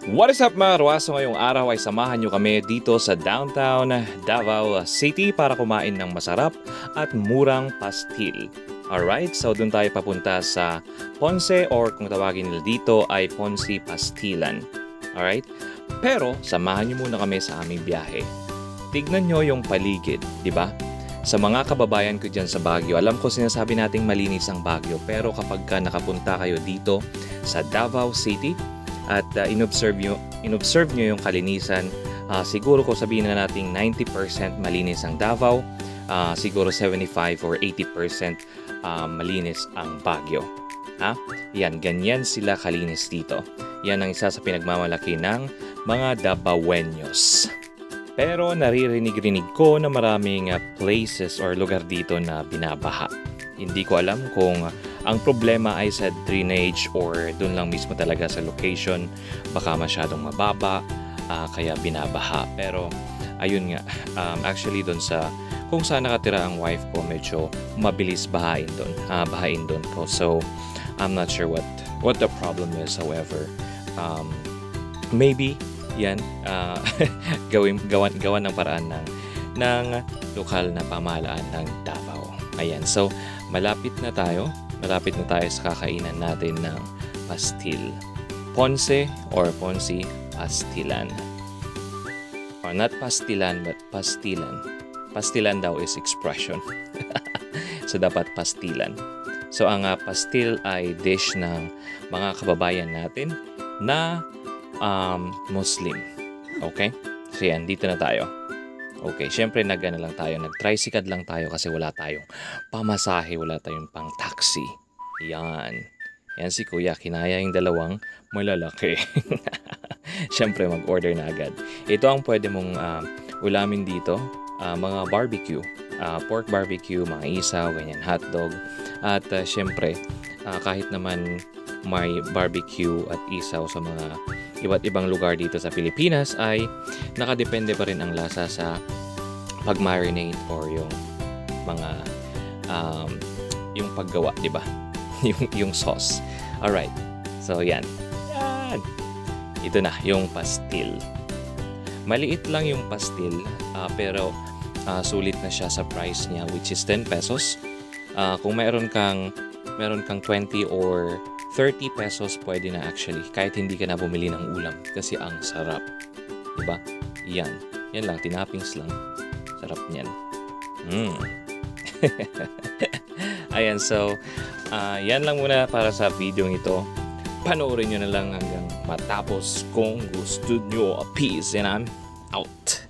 What is up mga Ruaso? Ngayong araw ay samahan nyo kami dito sa downtown Davao City para kumain ng masarap at murang pastil. Alright, so dun tayo papunta sa Ponce or kung tawagin nila dito ay Ponce Pastilan. Alright, pero samahan nyo muna kami sa aming biyahe. Tignan nyo yung paligid, di ba? Sa mga kababayan ko dyan sa Baguio, alam ko sinasabi nating malinis ang Baguio, pero kapag ka nakapunta kayo dito sa Davao City, at inobserve nyo yung kalinisan, siguro ko sabihin na nating 90% malinis ang Davao, siguro 75 or 80% malinis ang Baguio. Yan, ganyan sila kalinis dito. Yan ang isa sa pinagmamalaki ng mga Davaoeños. Pero naririnig ko na maraming places or lugar dito na binabaha. Hindi ko alam kung ang problema ay sa drainage or dun lang mismo talaga sa location. Baka masyadong mababa, kaya binabaha. Pero ayun nga, actually dun sa kung saan nakatira ang wife ko, medyo mabilis bahain dun ko. So I'm not sure what the problem is. However, maybe yan, gawan ng paraan ng lokal na pamahalaan ng Davao. Ayan, so malapit na tayo sa kakainan natin ng pastil. Ponce or Ponce Pastilan. Or not pastilan, but pastilan. Pastilan daw is expression. So dapat pastilan. So ang pastil ay dish ng mga kababayan natin na Muslim. Okay? So yan, dito na tayo. Okay, syempre nag-tricycle lang tayo kasi wala tayong pamasahe, wala tayong pang taxi. Yan si kuya, kinaya yung dalawang malalaki. Syempre mag-order na agad. Ito ang pwede mong ulamin dito, mga barbecue, pork barbecue, mga isaw, ganyan, hotdog. At syempre, kahit naman may barbecue at isaw sa mga iba't ibang lugar dito sa Pilipinas, ay nakadepende pa rin ang lasa sa pag-marinate or yung mga yung paggawa, di ba? yung sauce. Alright, so yan. Ito na yung pastil. Maliit lang yung pastil, pero sulit na siya sa price niya, which is 10 pesos. Kung meron kang 20 or 30 pesos, pwede na actually. Kahit hindi ka na bumili ng ulam. Kasi ang sarap. Diba? Yan lang. Tinapings lang. Sarap niyan. Ayan, so yan lang muna para sa video ito. Panoorin nyo na lang hanggang matapos kung gusto nyo. Peace and I'm out.